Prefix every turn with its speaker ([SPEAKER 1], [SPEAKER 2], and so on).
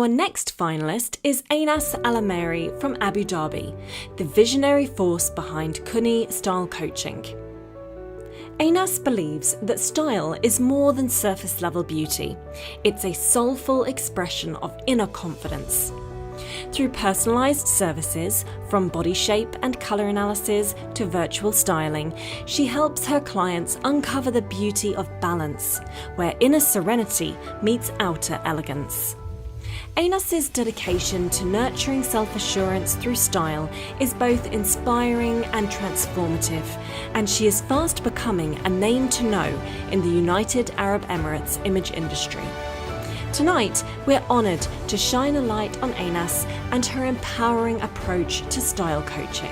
[SPEAKER 1] Our next finalist is Einas Al Ameri from Abu Dhabi, the visionary force behind Kunie style coaching. Einas believes that style is more than surface-level beauty. It's a soulful expression of inner confidence. Through personalised services, from body shape and colour analysis to virtual styling, she helps her clients uncover the beauty of balance, where inner serenity meets outer elegance. Einas's dedication to nurturing self-assurance through style is both inspiring and transformative, and she is fast becoming a name to know in the United Arab Emirates image industry. Tonight, we're honoured to shine a light on Einas and her empowering approach to style coaching.